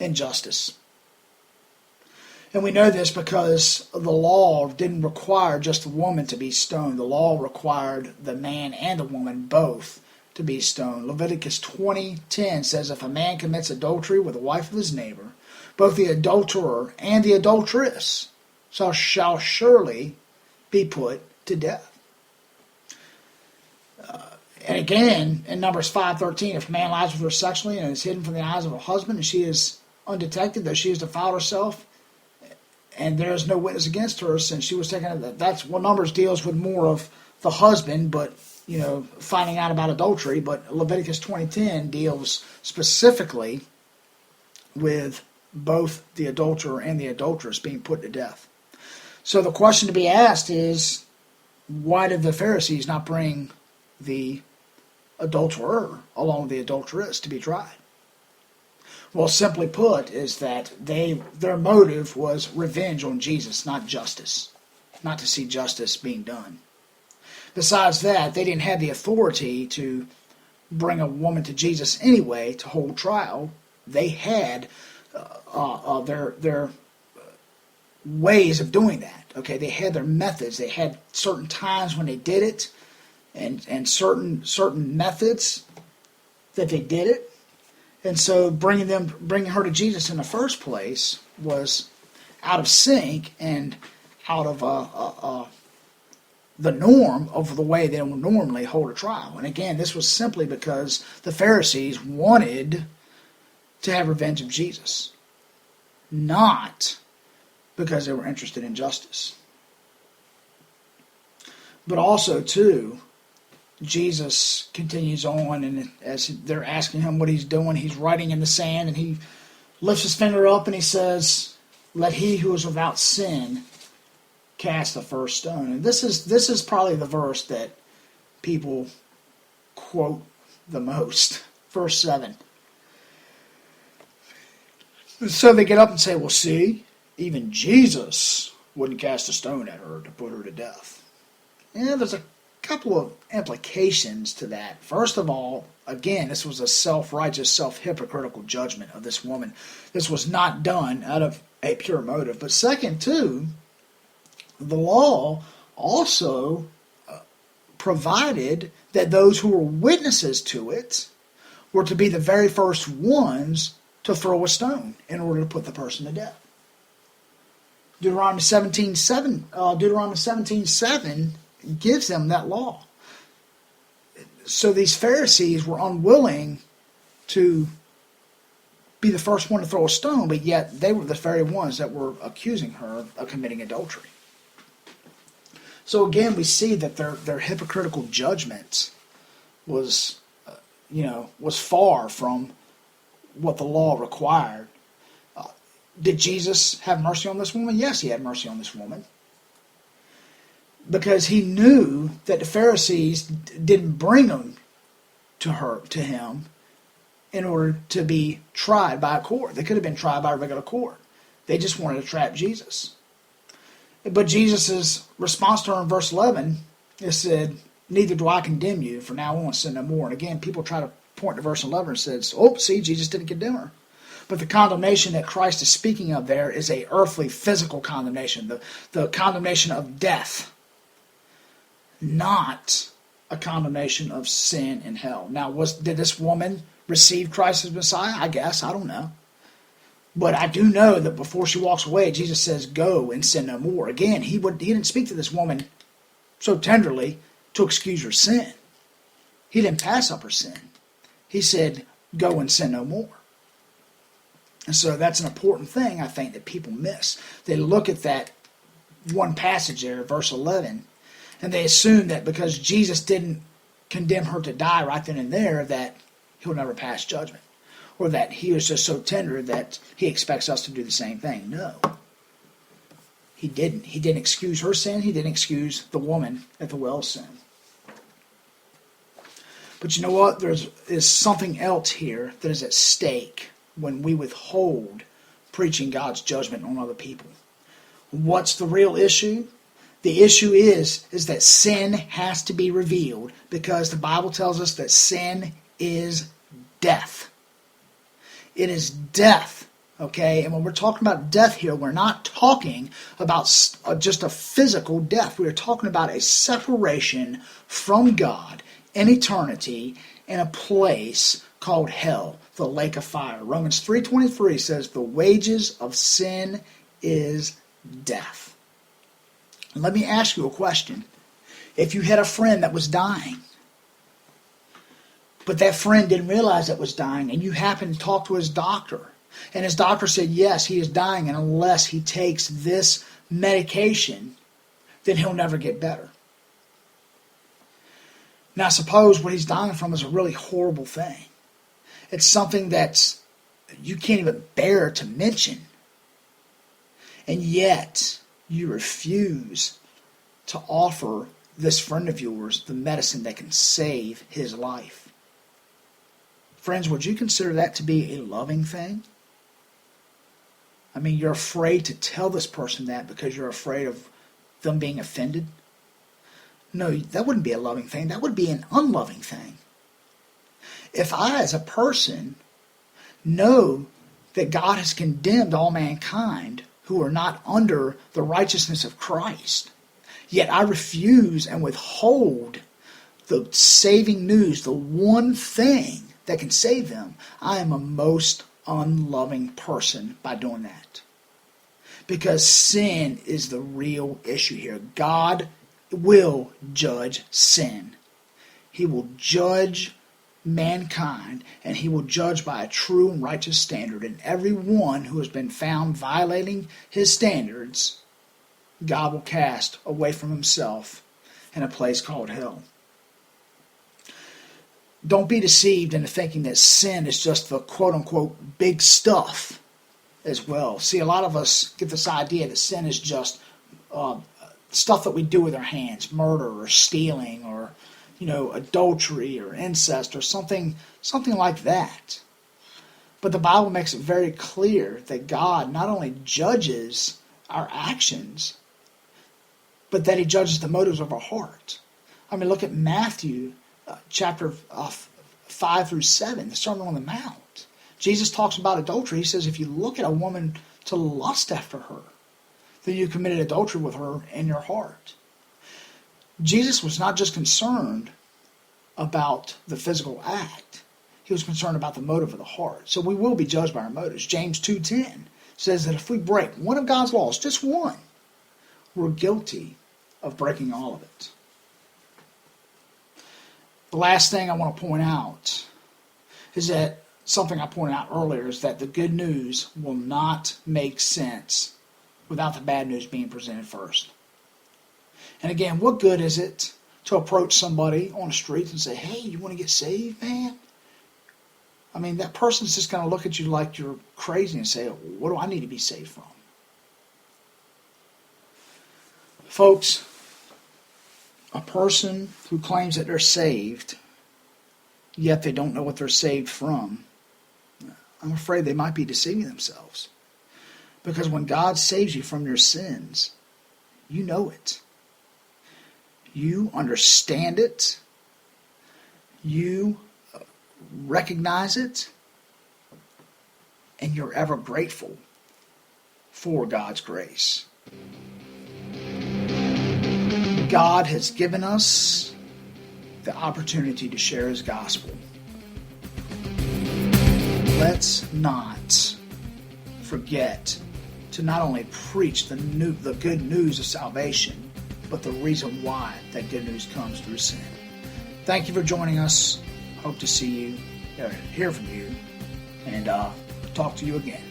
injustice. And we know this because the law didn't require just the woman to be stoned. The law required the man and the woman both to be stoned. Leviticus 20:10 says, if a man commits adultery with the wife of his neighbor, both the adulterer and the adulteress shall surely be put to death. And again, in Numbers 5:13, if a man lies with her sexually and is hidden from the eyes of her husband, and she is undetected, though she has defiled herself, and there is no witness against her, since she was taken. That's what Numbers deals with more of the husband, but finding out about adultery. But Leviticus 20:10 deals specifically with both the adulterer and the adulteress being put to death. So the question to be asked is, why did the Pharisees not bring the adulterer along with the adulteress to be tried? Well, simply put, is that their motive was revenge on Jesus, not justice, not to see justice being done. Besides that, they didn't have the authority to bring a woman to Jesus anyway to hold trial. They had their ways of doing that. Okay, they had their methods. They had certain times when they did it, and certain methods that they did it. And so bringing her to Jesus in the first place was out of sync and out of the norm of the way they would normally hold a trial. And again, this was simply because the Pharisees wanted to have revenge of Jesus, not because they were interested in justice. But also, too, Jesus continues on, and as they're asking him what he's doing, he's writing in the sand, and he lifts his finger up and he says, "Let he who is without sin cast the first stone." And this is probably the verse that people quote the most. Verse 7. So they get up and say, "Well, see, even Jesus wouldn't cast a stone at her to put her to death." And there's a couple of implications to that. First of all, again, this was a self-righteous, self-hypocritical judgment of this woman. This was not done out of a pure motive. But second, too, the law also provided that those who were witnesses to it were to be the very first ones to throw a stone in order to put the person to death. Deuteronomy 17:7 gives them that law. So these Pharisees were unwilling to be the first one to throw a stone, but yet they were the very ones that were accusing her of committing adultery. So again, we see that their hypocritical judgment was far from what the law required. Did Jesus have mercy on this woman? Yes, he had mercy on this woman, because he knew that the Pharisees didn't bring them to him in order to be tried by a court. They could have been tried by a regular court. They just wanted to trap Jesus. But Jesus' response to her in verse 11 is said, "Neither do I condemn you, for now on sin no more." And again, people try to point to verse 11 and says, "Oh, see, Jesus didn't condemn her." But the condemnation that Christ is speaking of there is a earthly, physical condemnation, the condemnation of death, not a condemnation of sin and hell. Now, did this woman receive Christ as Messiah? I guess. I don't know. But I do know that before she walks away, Jesus says, "Go and sin no more." Again, he didn't speak to this woman so tenderly to excuse her sin. He didn't pass up her sin. He said, "Go and sin no more." And so that's an important thing, I think, that people miss. They look at that one passage there, verse 11, and they assume that because Jesus didn't condemn her to die right then and there, that he'll never pass judgment, or that he was just so tender that he expects us to do the same thing. No. He didn't. He didn't excuse her sin. He didn't excuse the woman at the well's sin. But you know what? There is something else here that is at stake when we withhold preaching God's judgment on other people. What's the real issue? The issue is that sin has to be revealed, because the Bible tells us that sin is death. It is death, Okay, and when we're talking about death here, we're not talking about just a physical death. We are talking about a separation from God in eternity in a place called hell, the lake of fire. Romans 3:23 says, the wages of sin is death. And let me ask you a question. If you had a friend that was dying, but that friend didn't realize that was dying, and you happened to talk to his doctor, and his doctor said, yes, he is dying, and unless he takes this medication, then he'll never get better. Now, suppose what he's dying from is a really horrible thing. It's something that you can't even bear to mention. And yet, you refuse to offer this friend of yours the medicine that can save his life. Friends, would you consider that to be a loving thing? I mean, you're afraid to tell this person that because you're afraid of them being offended? No, that wouldn't be a loving thing. That would be an unloving thing. If I, as a person, know that God has condemned all mankind who are not under the righteousness of Christ, yet I refuse and withhold the saving news, the one thing that can save them, I am a most unloving person by doing that. Because sin is the real issue here. God will judge sin. He will judge mankind, and he will judge by a true and righteous standard. And everyone who has been found violating his standards, God will cast away from himself in a place called hell. Don't be deceived into thinking that sin is just the quote-unquote big stuff as well. See, a lot of us get this idea that sin is just stuff that we do with our hands, murder or stealing or, adultery or incest or something like that. But the Bible makes it very clear that God not only judges our actions, but that he judges the motives of our heart. I mean, look at Matthew chapter 5 through 7, the Sermon on the Mount. Jesus talks about adultery. He says, if you look at a woman to lust after her, then you committed adultery with her in your heart. Jesus was not just concerned about the physical act. He was concerned about the motive of the heart. So we will be judged by our motives. James 2:10 says that if we break one of God's laws, just one, we're guilty of breaking all of it. The last thing I want to point out is that something I pointed out earlier is that the good news will not make sense without the bad news being presented first. And again, what good is it to approach somebody on the streets and say, hey, you want to get saved, man? I mean, that person's just going to look at you like you're crazy and say, what do I need to be saved from? Folks, a person who claims that they're saved, yet they don't know what they're saved from, I'm afraid they might be deceiving themselves. Because when God saves you from your sins, you know it. You understand it. You recognize it. And you're ever grateful for God's grace. God has given us the opportunity to share his gospel. Let's not forget to not only preach the good news of salvation, but the reason why that good news comes through sin. Thank you for joining us. Hope to see you, hear from you, and talk to you again.